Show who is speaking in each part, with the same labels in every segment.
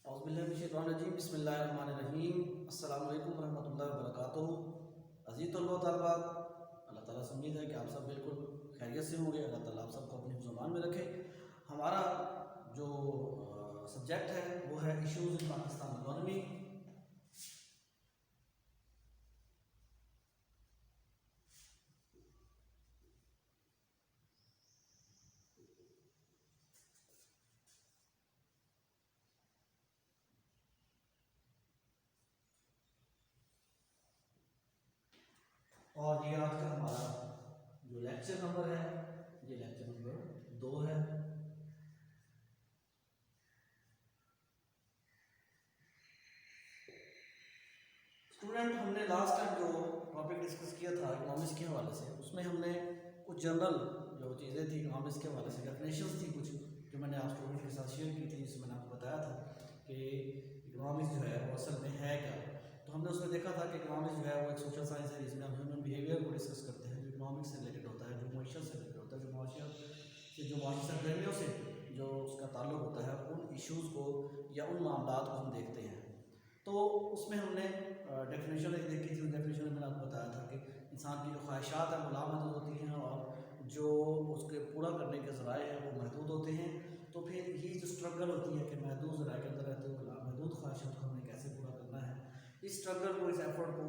Speaker 1: औज़ुबिल्लाहिमिनश्शैतानिर्रजीम बिस्मिल्लाहिर्रहमानिर्रहीम अस्सलामु अलैकुम वरहमतुल्लाहि वबरकातुहू। अज़ीज़ तलबा तलबात, अल्लाह ताला से उम्मीद है कि आप सब बिल्कुल खैरियत से होंगे। अल्लाह ताला आप सबको अपनी ज़ुबान में रखे। हमारा जो सब्जेक्ट है वो है इश्यूज़ इन पाकिस्तान इकॉनमी। और ये आज का हमारा जो लेक्चर नंबर है, ये लेक्चर नंबर 2 है। स्टूडेंट, हमने लास्ट टाइम जो टॉपिक डिस्कस किया था इकोनॉमिक्स के हवाले से, उसमें हमने कुछ जनरल जो चीज़ें थी इकोनॉमिक्स के हवाले से, डेफिनेशंस थी कुछ जो मैंने आप स्टूडेंट के साथ शेयर की थी, जिसमें मैंने आपको बताया था कि इकोनॉमिक्स जो है वो असल में है क्या। तो हमने उसमें देखा था कि इकोनॉमिक्स जो है वो एक सोशल साइंस है जिसमें हम ह्यूमन बिहेवियर को डिस्कस करते हैं, जो इकोनॉमिक्स से रिलेटेड होता है, जो मईशत से रिलेटेड होता है, जो माशी सरगर्मियों से जो उसका ताल्लुक होता है, उन इश्यूज़ को या उन मामलात को हम देखते हैं। तो उसमें हमने डेफिनेशन एक देखी थी। उस डेफिनेशन में मैंने आपको बताया था कि इंसान की जो ख्वाहिशात हैं वो लामहदूद होती हैं और जो उसके पूरा करने के ज़राए हैं वो महदूद होते हैं। तो फिर ये जो स्ट्रगल होती है कि महदूद ज़राए के अंदर रहते हुए लामहदूद ख्वाहिशात को हमें कैसे पूरा करना है, इस स्ट्रगल को, इस एफर्ट को,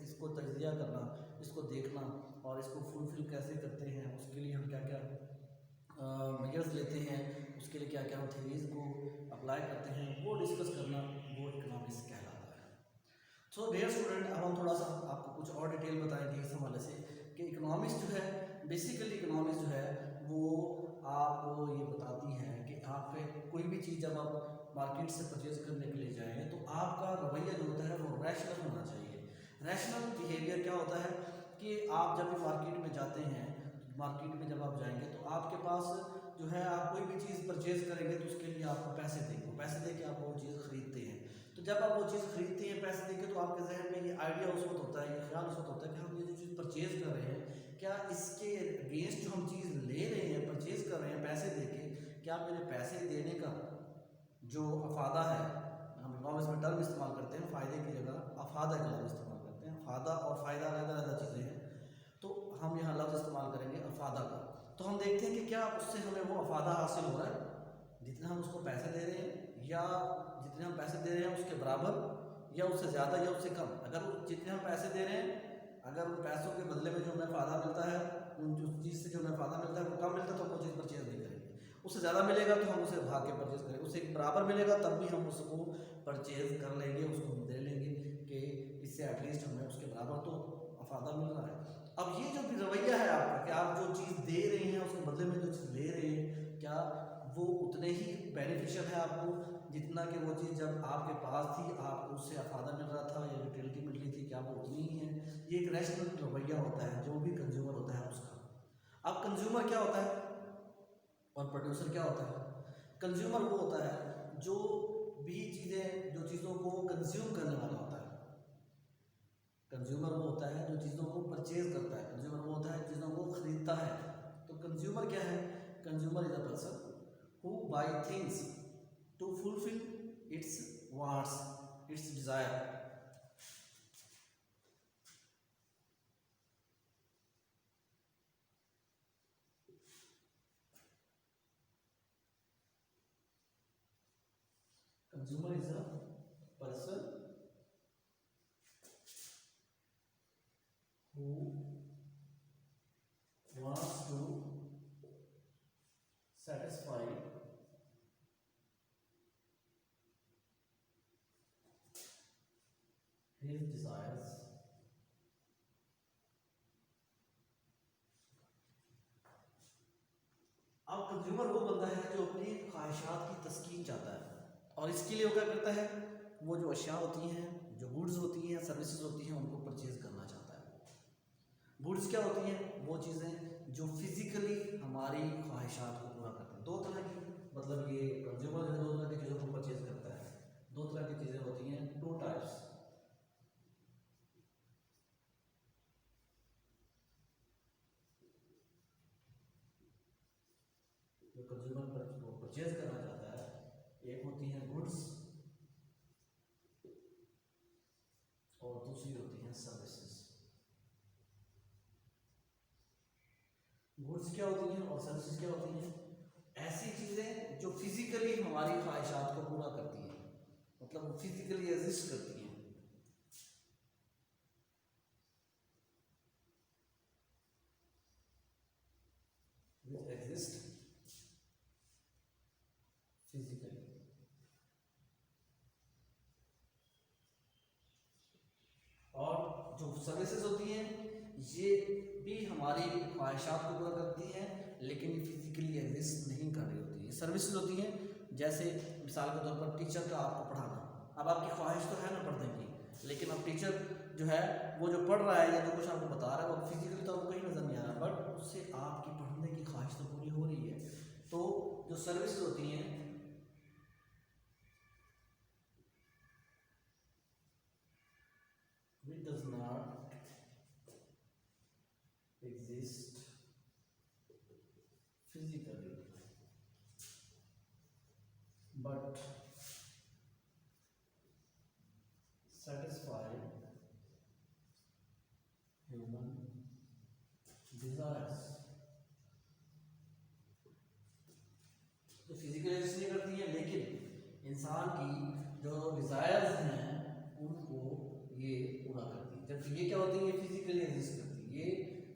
Speaker 1: इसको तजिया करना, इसको देखना और इसको फुलफिल कैसे करते हैं, उसके लिए हम क्या क्या मेजर्स लेते हैं, उसके लिए क्या क्या हम थ्योरीज़ को अप्लाई करते हैं, वो डिस्कस करना, वो इकोनॉमिक्स कहलाता है। सो डियर स्टूडेंट, अब हम थोड़ा सा आपको कुछ और डिटेल बताएंगे इस हवाले से कि इकोनॉमिक्स जो है, बेसिकली इकोनॉमिक्स जो है वो आपको ये बताती है कि आप कोई भी चीज़ जब आप मार्केट से परचेज करने के लिए जाएँ तो आपका रवैया जो होता है वो रैशनल होना चाहिए। रैशनल बिहेवियर क्या होता है कि आप जब भी मार्केट में जाते हैं, मार्केट में जब आप जाएंगे तो आपके पास जो है, आप कोई भी चीज़ परचेज करेंगे तो उसके लिए आपको पैसे देंगे, पैसे दे के आप वो चीज़ खरीदते हैं। तो जब आप वो चीज़ खरीदते हैं पैसे देके, तो आपके जहन में ये आइडिया उस वक्त होता है, ये ख्याल उस वक्त होता है कि हम ये जो चीज़ परचेज़ कर रहे हैं, क्या इसके अगेंस्ट जो हम चीज़ ले रहे हैं, परचेज़ कर रहे हैं पैसे देके, क्या मेरे पैसे देने का जो अफादा है, हम इकोनॉमिक्स में टर्म इस्तेमाल करते हैं, फ़ायदे की जगह अफादा का लफ्ज़ इस्तेमाल करते हैं। फ़ायदा और फ़ायदा अलग-अलग चीज़ें हैं, तो हम यहाँ लफ्ज़ इस्तेमाल करेंगे अफादा का। तो हम देखते हैं कि क्या उससे हमें वो अफादा हासिल हो रहा है जितना हम उसको पैसे दे रहे हैं, या जितने हम पैसे दे रहे हैं उसके बराबर, या उससे ज़्यादा या उससे कम। अगर जितने हम पैसे दे रहे हैं, अगर उन पैसों के बदले में जो हमें फ़ायदा मिलता है, उन जो चीज़ से जो हमें फ़ायदा मिलता है वो कम मिलता है तो वो चीज़ परचेज़ नहीं करेंगे। उससे ज़्यादा मिलेगा तो हम उसे भाग के परचेज़ करेंगे, उससे बराबर मिलेगा तब भी हम उसको परचेज़ कर लेंगे, उसको हम दे लेंगे कि इससे एटलीस्ट हमें उसके बराबर तो अफादा मिल रहा है। अब ये जो भी रवैया है आपका कि आप जो चीज़ दे रहे हैं उसके बदले में जो चीज़ ले रहे हैं, क्या वो उतने ही बेनिफिशियल है आपको जितना कि वो चीज़ जब आपके पास थी आपको उससे अफादा मिल रहा था या यूटिलिटी मिल रही थी, क्या वो उतनी ही है? ये एक रैशनल रवैया होता है जो भी कंज्यूमर होता है उसका। अब कंज्यूमर क्या होता है और प्रोड्यूसर क्या होता है? कंज्यूमर वो होता है जो भी चीज़ें, जो चीज़ों को कंज्यूम करने वाला होता है। कंज्यूमर वो होता है जो चीज़ों को परचेज करता है। कंज्यूमर वो होता है चीज़ों को खरीदता है। तो कंज्यूमर क्या है? Consumer is a person who buy things to fulfill its wants, its desire. Consumer is a person who wants to satisfy his desires अब कंज्यूमर वो बंदा है जो अपनी ख्वाहिशात की तस्कीन चाहता है, और इसके लिए वो क्या करता है? वो जो अशिया होती हैं, जो गुड्स होती हैं, सर्विसेज होती हैं, उनको परचेज करना चाहता है। गुड्स क्या होती हैं? वो चीज़ें जो फिजिकली हमारी ख्वाहिशात को पूरा करते हैं। दो तरह की, मतलब ये कंज्यूमर जो है दो तरह की चीज़ों को परचेज करता है। दो तरह की चीज़ें होती हैं, टू टाइप्स। जो कंज्यूमर परचेज करना चाहता है, एक होती हैं गुड्स क्या होती हैं और सर्विसेज क्या होती हैं? ऐसी चीज़ें जो फिजिकली हमारी ख्वाहिशात को पूरा करती हैं, मतलब फिजिकली एग्जिस्ट करती हैं। Which exist physically. और जो सर्विसेज होती हैं ये भी हमारी ख्वाहिशात को पूरा करती हैं, लेकिन फिजिकली एग्जिस्ट नहीं कर रही होती है। सर्विसेज होती हैं जैसे मिसाल के तौर पर टीचर का आपको पढ़ाना, अब आपकी ख्वाहिश तो है ना पढ़ने की, लेकिन अब टीचर जो है वो जो पढ़ रहा है या जो कुछ आपको बता रहा है वो फिजिकली तो आपको कहीं नज़र नहीं आ रहा, बट उससे आपकी पढ़ने की ख्वाहिश तो पूरी हो रही है। तो जो सर्विसेज होती हैं which does not exist physically but satisfy human desires। तो फिजिकल एग्जिस्ट नहीं करती है, लेकिन इंसान की जो डिजायर्स हैं उनको ये पूरा करती है। जबकि ये क्या होती है, ये फिजिकली एग्जिस्ट करती है, ये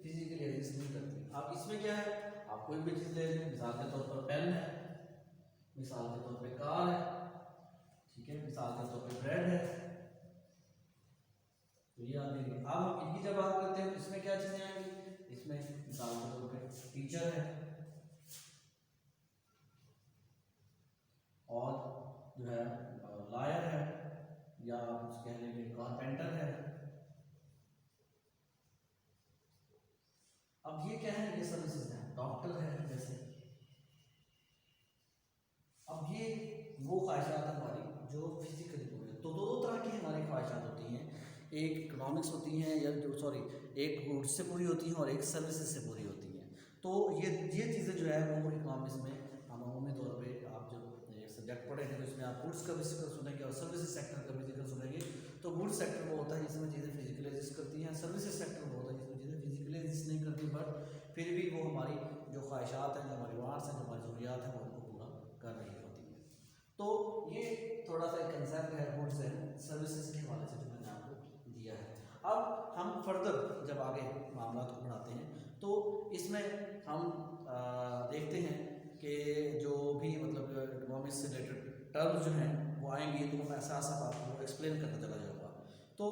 Speaker 1: फिजिकली एग्जिस्ट नहीं करती। अब इसमें क्या है, आप कोई भी चीज़ ले लें, मिसाल के तौर पर पेन है, मिसाल के तौर पे कार है, ठीक है, मिसाल के तौर पे ब्रेड है, तो ये आप देखिए। अब हम इनकी जब बात करते हैं तो इसमें क्या चीज़ें आएंगी, इसमें मिसाल के तौर पे टीचर है और जो है लॉयर है, या आप कह लेंगे कारपेंटर है। अब ये क्या है, ये सर्विसेज है। डॉक्टर है जैसे। अब ये वो ख्वाहिशात है हमारी जो फिजिकली पूरी है। तो दो तरह की हमारी ख्वाहिशात होती हैं, एक इकोनॉमिक्स होती हैं या जो सॉरी एक गुड्स से पूरी होती हैं और एक सर्विसेज से पूरी होती हैं। तो ये चीज़ें जो है वो इकोनॉमिक्स में हम अमूमी तौर पे आप जब सब्जेक्ट पढ़ेंगे तो इसमें आप गुड्स का भी जिक्र सुनेंगे और सर्विसेज सेक्टर का भी जिक्र सुनेंगे। तो गुड्स सेक्टर वो होता है जिसमें चीज़ें फिजिकली एग्जिस्ट करती हैं, सर्विसेज सेक्टर वो होता है जिसमें चीज़ें फिजिकली एग्जिस्ट नहीं करती, बट फिर भी वो हमारी जो ख्वाहिशात हैं, जो हमारी वांट्स हैं, जो हमारी ज़रूरियात हैं वो उनको पूरा कर रही होती हैं। तो ये थोड़ा सा एक कंसेप्ट है गुड्स एंड सर्विसेज के हवाले से जो मैंने आपको दिया है। अब हम फर्दर जब आगे मामला को बढ़ाते हैं तो इसमें हम देखते हैं कि जो भी मतलब इकोनॉमिक्स से रिलेटेड टर्म्स जो हैं वो आएंगी तो मैं ऐसा आपको एक्सप्लेन करता चला जाऊँगा। तो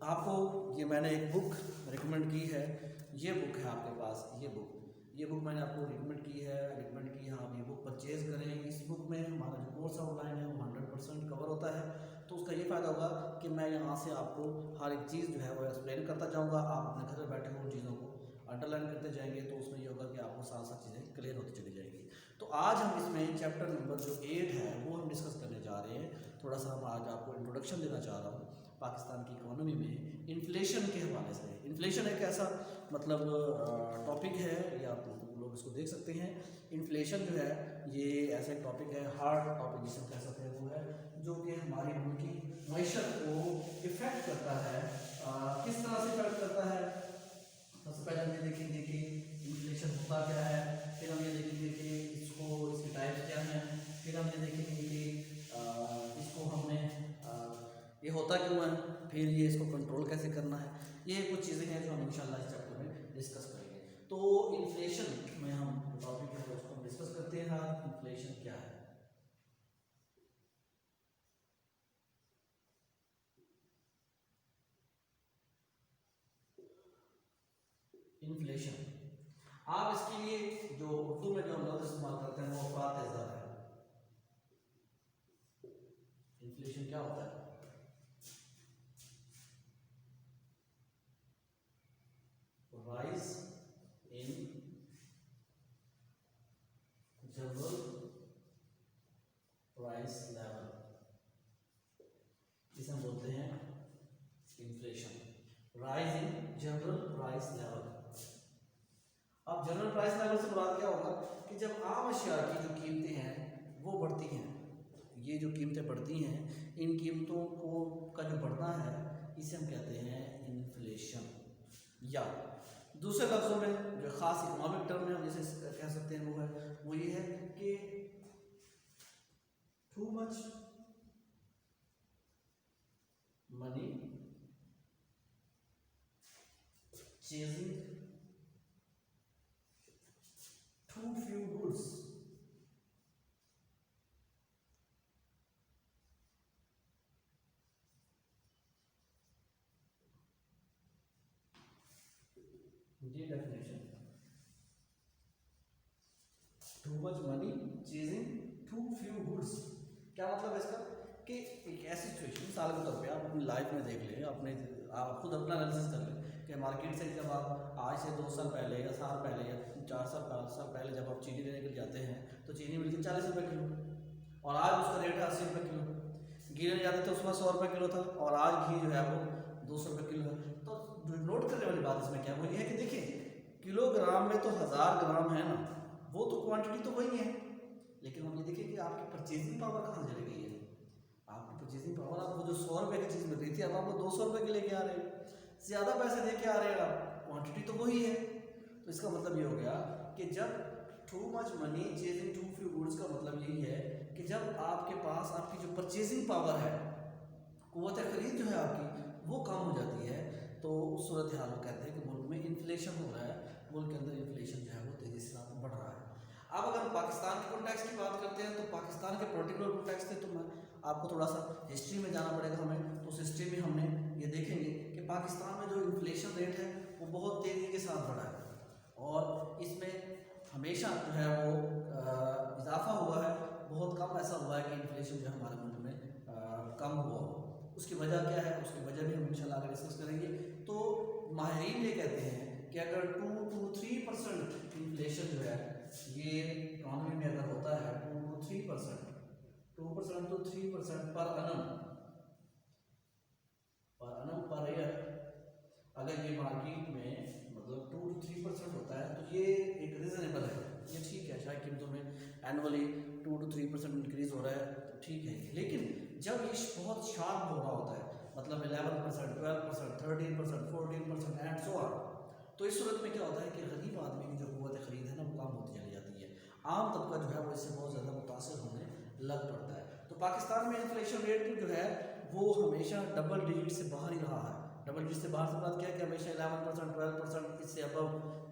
Speaker 1: आपको ये मैंने एक बुक रिकमेंड की है, ये बुक है आपके पास, ये बुक मैंने आपको रिकमेंड की है आप ये बुक परचेज़ करें। इस बुक में हमारा जो कोर्स आउटलाइन है वो 100% कवर होता है। तो उसका ये फ़ायदा होगा कि मैं यहाँ से आपको हर एक चीज़ जो है वो एक्सप्लेन करता जाऊँगा, आप अपने घर में बैठे हुए उन चीज़ों को अंडरलाइन करते जाएंगे, तो उसमें ये होगा कि आपको साथ साथ चीज़ें क्लियर होती चली जाएगी। तो आज हम इसमें चैप्टर नंबर जो 8 है वो हम डिस्कस करने जा रहे हैं। थोड़ा सा हम आज आपको इंट्रोडक्शन देना चाह रहा हूँ पाकिस्तान की इकोनॉमी में इन्फ्लेशन के हवाले से। इन्फ्लेशन एक ऐसा मतलब टॉपिक है, या आप लोग इसको देख सकते हैं। इन्फ्लेशन जो है ये ऐसा एक टॉपिक है, हार्ड टॉपिक जिसे हम कह सकते हैं, वो है जो कि हमारी मुल्क की मईशत को इफ़ेक्ट करता है। किस तरह से इफेक्ट करता है, सबसे पहले हम ये देखेंगे कि इन्फ्लेशन होता क्या है, फिर हम ये देखेंगे कि इसकी टाइप्स क्या हैं, फिर हम ये देखेंगे कि इसको हमने ये होता क्यों है, फिर ये इसको कंट्रोल कैसे करना है। ये कुछ चीज़ें हैं जो हम इंशाल्लाह इस चैप्टर में डिस्कस करेंगे। तो इन्फ्लेशन में हम टॉपिक है उसको हम डिस्कस करते हैं। इन्फ्लेशन क्या है? इन्फ्लेशन, आप इसके लिए जो उर्दू में जो हम लफ्ज़ इस्तेमाल करते हैं वो अफरात ज़र है। इन्फ्लेशन क्या होता है? Rise in general price level, इसे हम बोलते हैं inflation. Rise in general price level. अब जनरल प्राइस लेवल से बात क्या होगा कि जब आम अशिया की जो कीमतें हैं वो बढ़ती हैं, ये जो कीमतें बढ़ती हैं, इन कीमतों को का जो बढ़ना है इसे हम कहते हैं इन्फ्लेशन। या दूसरे लफ्ज़ों में जो खास इकोनॉमिक टर्म में हम जिसे कह सकते हैं वो ये है कि too much money chasing too few goods ये definition. Too much money chasing too few goods, क्या मतलब है इसका कि एक ऐसी सिचुएशन मिसाल के तौर पे आप अपनी लाइफ में देख लें, आप खुद अपना एनालिसिस कर लें कि मार्केट से जब आप आज से 2 साल पहले या साल पहले या 4 साल 5 साल पहले जब आप चीनी लेने के लिए जाते हैं तो चीनी मिलती 40 रुपये किलो और आज उसका रेट है 80 रुपये किलो। घी लेने जाते थे उसमें 100 रुपये किलो था और आज घी जो है वो 200 रुपये किलो है। तो जो नोट करने वाली बात इसमें क्या है वो ये है कि देखिए किलोग्राम में तो 1000 ग्राम है ना, वो तो क्वांटिटी तो वही है, लेकिन हम ये देखिए कि आपकी परचेजिंग पावर कहाँ चली गई है। आपकी परचेजिंग पावर, आप वो जो 100 रुपये की चीज़ मिल रही थी अब आप वो 200 रुपये की लेके आ रहे हैं, ज़्यादा पैसे दे के आ रहे हैं आप, क्वांटिटी तो वही है। तो इसका मतलब ये हो गया कि जब too much money chasing too few goods का मतलब यही है कि जब आपके पास आपकी जो परचेजिंग पावर है, कुव्वत खरीद जो है आपकी वो कम हो जाती है, तो उस सूरत हाल में कहते हैं कि मुल्क में इन्फ्लेशन हो रहा है, मुल्क के अंदर इन्फ्लेशन जो है वो तेज़ी से बढ़ रहा है। अब अगर पाकिस्तान के कॉन्टेक्स्ट की बात करते हैं तो पाकिस्तान के पर्टिकुलर कॉन्टेक्स्ट थे, तो मैं आपको थोड़ा सा हिस्ट्री में जाना पड़ेगा हमें, तो उस हिस्ट्री में हमने ये देखेंगे कि पाकिस्तान में जो इन्फ्लेशन रेट है वो बहुत तेज़ी के साथ बढ़ा है और इसमें हमेशा जो है वो इजाफा हुआ है, बहुत कम ऐसा हुआ है कि इन्फ्लेशन जो है हमारे मुल्क में कम हुआ हो। उसकी वजह क्या है, उसकी वजह भी हम इंशाल्लाह आगे डिस्कस करेंगे। तो माहिरीन ये कहते हैं कि अगर 2 to 3% इन्फ्लेशन जो है ये इकॉनमी में अगर होता है 2 to 3%, 2% to 3% पर annum पर ईयर, अगर ये मार्केट में मतलब 2 to 3% होता है तो ये एक रीजनेबल है, ये ठीक है। शायद कीमतों में एनुअली 2 to 3% इंक्रीज हो रहा है तो ठीक है, लेकिन जब ये बहुत शार्प हो रहा होता है मतलब 11%, 12%, 13%, 14% एंड सो ऑन, तो इस सूरत में क्या होता है कि गरीब आदमी की जो क़ुव्वत खरीद है ना वो कम होती चली जाती है, आम तबका जो है वो इससे बहुत ज़्यादा मुतासर होने लग पड़ता है। तो पाकिस्तान में इन्फ्लेशन रेट जो है वो हमेशा डबल डिजिट से बाहर ही रहा है। डबल डिजिट से बाहर से बात क्या है कि हमेशा 11%, 12% इससे अबव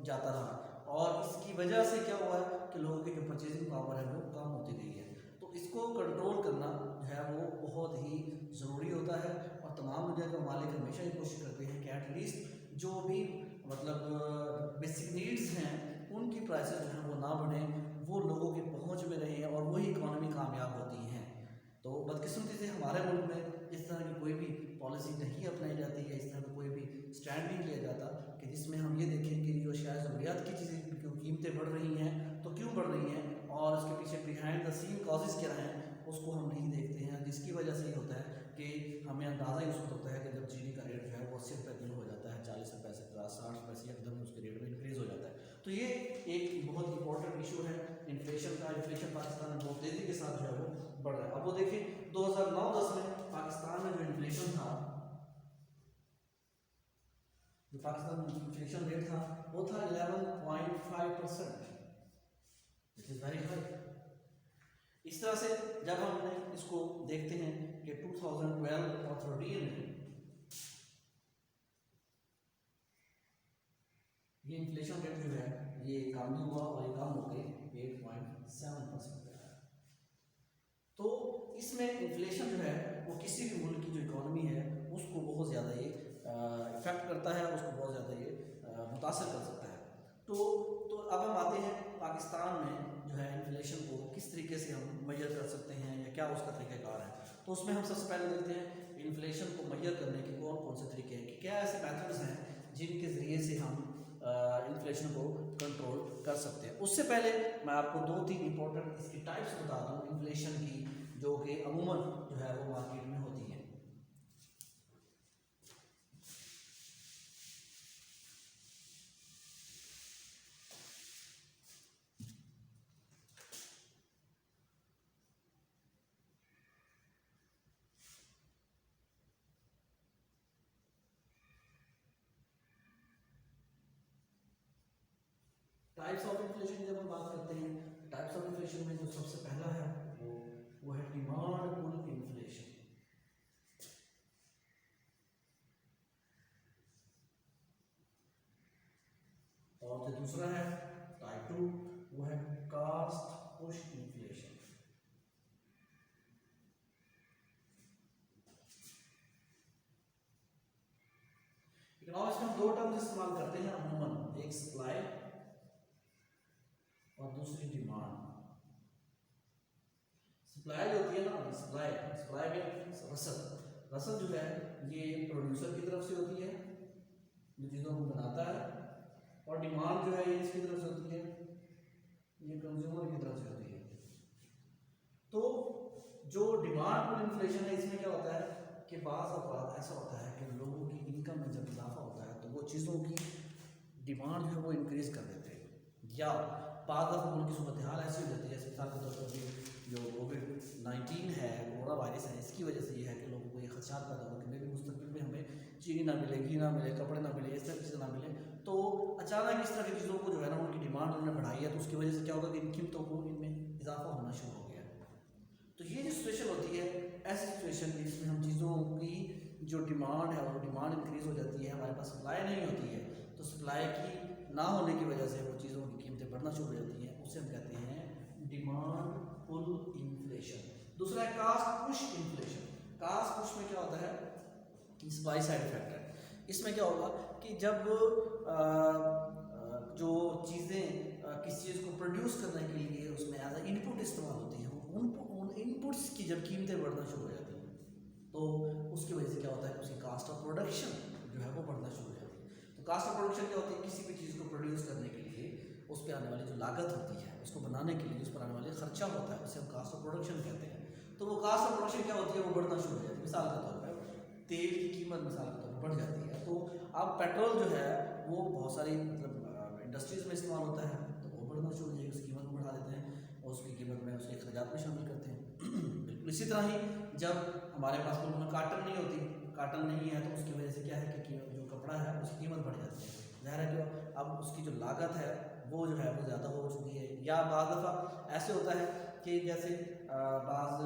Speaker 1: जाता रहा, और इसकी वजह से क्या हुआ है कि लोगों की जो परचेजिंग पावर है वो कम होती गई है। तो इसको कंट्रोल करना जो है वो बहुत ही ज़रूरी होता है और तमाम दुनिया के मालिक हमेशा ये कोशिश करते हैं कि एटलीस्ट जो भी मतलब बेसिक नीड्स हैं उनकी प्राइसेस जो हैं वो ना बढ़ें, वो लोगों के पहुंच में रहें और वही इकॉनमी कामयाब होती हैं। तो बदकिस्मती से हमारे मुल्क में इस तरह की कोई भी पॉलिसी नहीं अपनाई जाती है, इस तरह का कोई भी स्टैंड नहीं लिया जाता कि जिसमें हम ये देखें कि जो शायद ज़रूरियात की चीज़ें की कीमतें बढ़ रही हैं तो क्यों बढ़ रही हैं और उसके पीछे बिहाइंड द सीन कॉजेज़ क्या हैं उसको हम नहीं देखते हैं, जिसकी वजह से ये होता है कि हमें अंदाज़ा ही उस वक्त होता है कि जब चीनी का रेट जो है वो 80 रुपये किलो हो जाता है, 40 रुपये से 50, 60 रुपये से एकदम उसके रेट में इंक्रीज़ हो जाता है। तो ये एक बहुत इंपॉर्टेंट इशू है इन्फ्लेशन का। इन्फ्लेशन पाकिस्तान में बहुत तेज़ी के साथ जो है वो बढ़ रहा है। अब वो देखिए 2009-10 में पाकिस्तान में जो इन्फ्लेशन था, जो पाकिस्तान में इन्फ्लेशन रेट था वो था 11.5%, विच इज़ वेरी हाई। इस तरह से जब हमने इसको देखते हैं कि 2012 और 13 में ये इन्फ्लेशन रेट जो है ये कम हुआ और ये कम होकर 8.7% पे आया। तो इसमें इन्फ्लेशन जो है वो किसी भी मुल्क की जो इकॉनमी है उसको बहुत ज़्यादा ये इफेक्ट करता है, उसको बहुत ज़्यादा ये मुतासर कर सकता है। तो अब हम आते हैं पाकिस्तान में जो है इन्फ्लेशन को किस तरीके से हम मेजर कर सकते हैं या क्या उसका तरीक़ाकार है। तो उसमें हम सबसे पहले देखते हैं इन्फ्लेशन को मेजर करने के कौन कौन से तरीके हैं, कि क्या ऐसे मेथड्स हैं जिनके ज़रिए से हम इन्फ्लेशन को कंट्रोल कर सकते हैं। उससे पहले मैं आपको 2-3 इंपॉर्टेंट इसकी टाइप्स बता दूँ इन्फ्लेशन की, जो कि अमूमन जो है वो मार्केट में होती हैं। टाइप्स ऑफ इन्फ्लेशन की जब हम बात करते हैं, टाइप्स ऑफ इन्फ्लेशन में जो सबसे पहला है वो है डिमांड पुल इन्फ्लेशन। और जो दूसरा है टाइप 2 वो है कास्ट पुश इन्फ्लेशन। इकोनॉमिक्स में हम दो टर्म्स इस्तेमाल करते हैं अमूमन, एक सप्लाई और दूसरी डिमांड। सप्लाई जो होती है ना, सप्लाई में रसद जो है ये प्रोड्यूसर की तरफ से होती है जो चीज़ों को बनाता है, और डिमांड जो है ये इसकी तरफ से होती है, ये कंज्यूमर की तरफ से होती है। तो जो डिमांड पुल इन्फ्लेशन है इसमें क्या होता है कि बाज़ औक़ात ऐसा होता है कि लोगों की इनकम में जब इजाफा होता है तो वो चीज़ों की डिमांड जो है वो इंक्रीज़ कर देते हैं, या बाज़ दफ़ा उनकी सूरत हाल ऐसी हो जाती है, जैसे मिसाल के तौर पर जो कोविड-19 है, कोरोना वायरस है, इसकी वजह से ये है कि लोगों को ये खदशात पैदा हो कि मुस्तक़बिल में हमें चीनी ना मिले, घी ना मिले, कपड़े ना मिले, इस तरह की चीज़ें ना मिले। तो अचानक इस तरह की चीज़ों को जो है ना उनकी डिमांड उन्होंने बढ़ाई है, तो उसकी वजह से क्या होगा कि इन कीमतों को इनमें इजाफा होना शुरू हो गया। तो ये जो सिचुएशन होती है, ऐसी सिचुएशन जिसमें हम चीज़ों की जो डिमांड है वो डिमांड इंक्रीज़ हो जाती है, हमारे पास सप्लाई नहीं होती है, तो सप्लाई की ना होने की वजह से वो चीज़ों की कीमतें बढ़ना शुरू हो जाती हैं, उसे हम कहते हैं डिमांड पुल इन्फ्लेशन। दूसरा है cost push inflation. Cost push में क्या होता है, सप्लाई साइड इफेक्ट है। इसमें क्या होगा कि जब जो चीज़ें किसी चीज़ को प्रोड्यूस करने के लिए उसमें एज ए इनपुट इस्तेमाल होती है, उन इनपुट्स की जब कीमतें बढ़ना शुरू हो जाती हैं तो उसकी वजह से क्या होता है कि उसकी कास्ट ऑफ प्रोडक्शन जो है वो बढ़ना शुरू हो जाती है। तो कास्ट ऑफ प्रोडक्शन क्या होती है, किसी भी चीज़ को प्रोड्यूस करने के लिए उस पर आने वाली जो लागत होती है, उसको बनाने के लिए उस पर आने वाला खर्चा होता है, उसे हम कास्ट ऑफ प्रोडक्शन कहते हैं। तो वो कास्ट ऑफ प्रोडक्शन क्या होती है, वो बढ़ना शुरू हो जाती है। मिसाल के तौर पर तेल की कीमत मिसाल के तौर पर बढ़ जाती है, तो अब पेट्रोल जो है वो बहुत सारी मतलब इंडस्ट्रीज़ में इस्तेमाल होता है, तो वो बढ़ना शुरू हो जाएगी, उसकी कीमत को बढ़ा देते हैं और उसकी कीमत में उसके अखराजात में शामिल करते हैं। बिल्कुल इसी तरह ही जब हमारे पास मुल्क में काटन नहीं होती, काटन नहीं है, तो उसकी वजह से क्या है कि जो कपड़ा है उसकी कीमत बढ़ जाती है। ज़ाहिर है कि अब उसकी जो लागत है वो जो है वो ज़्यादा हो चुकी है। या बाज़ दफ़ा ऐसे होता है कि जैसे बाज़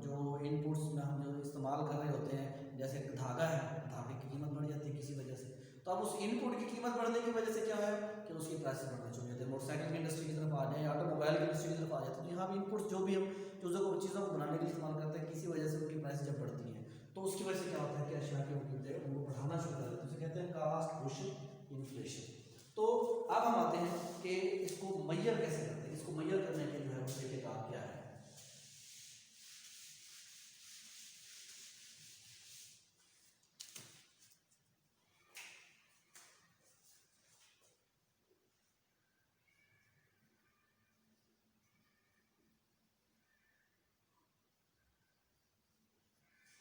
Speaker 1: जो इनपुट्स में हम जो इस्तेमाल कर रहे होते हैं, जैसे धागा है, धागे की कीमत बढ़ जाती है किसी वजह से, तो अब उस इनपुट की कीमत बढ़ने की वजह से क्या है कि उसकी प्राइसेस बढ़ना शुरू हो जाते हैं। मोटरसाइकिल की इंडस्ट्री की तरफ आ जाए, ऑटोमोबाइल की इंडस्ट्री की तरफ आ जाते हैं, तो यहाँ भी इनपुट्स जो भी हम चीज़ों को बनाने के लिए इस्तेमाल करते हैं, किसी वजह से उनकी प्राइस जब बढ़ती हैं तो उसकी वजह से क्या होता है कि अशिया की कीमतें उनको बढ़ाना शुरू कर देते हैं, उसे कहते हैं कास्ट पुश इन्फ्लेशन। तो अब हम आते हैं कि इसको मैयर कैसे करते हैं, इसको मैयर करने के जो है वो तरीके काम क्या है।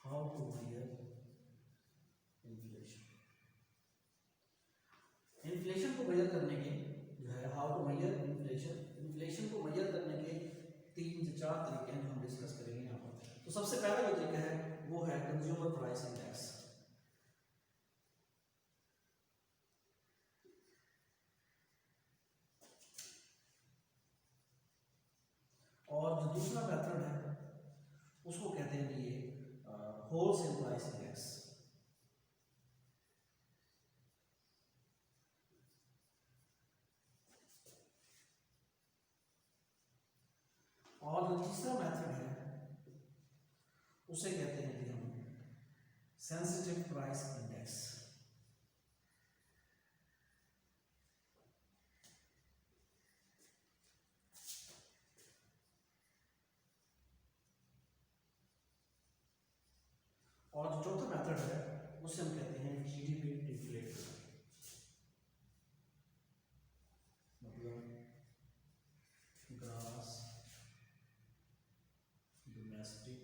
Speaker 1: How to measure inflation. Inflation को मैयर करने के जो है how to measure inflation, inflation को मैयर करने के 3 से 4 तरीके हैं जो हम डिस्कस करेंगे यहाँ पर। तो सबसे पहला जो तरीका है वो है कंज्यूमर प्राइस इंडेक्स। और जो दूसरा मेथड है उसको कहते हैं ये होलसेल प्राइस इंडेक्स। और जो तीसरा मेथड है उसे कहते हैं कि हम सेंसिटिव प्राइस इंडेक्स। और जो चौथा मेथड है उसे हम कहते हैं जीडीपी डिफ्लेटर, मतलब ग्रॉस डोमेस्टिक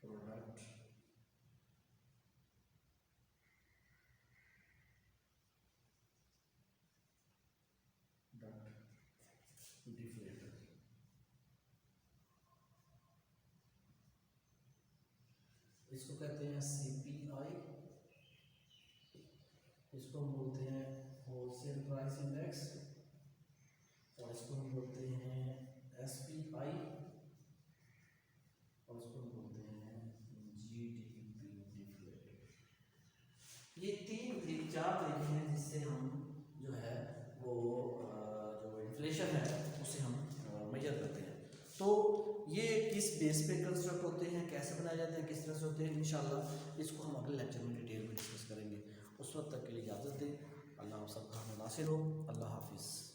Speaker 1: प्रोडक्ट डिफ्लेटर। इसको कहते हैं सीपीआई, इसको हम बोलते हैं होलसेल प्राइस इंडेक्स, और इसको हम बोलते हैं SPI, और इसको हम बोलते हैं GDP डिफ्लेटेड। ये चार तरीके हैं जिससे हम जो है वो जो इन्फ्लेशन है उसे हम मेजर करते हैं। तो ये किस बेस पे कंस्ट्रक्ट होते हैं, कैसे बनाए जाते हैं, किस तरह से होते हैं, इंशाल्लाह इसको हम अगले लेक्चर में डिटेल में डिस्कस करेंगे। उस वक्त तक के लिए इजाज़त दें। अल्लाह आप सबका नासिर हो। अल्लाह हाफिज़।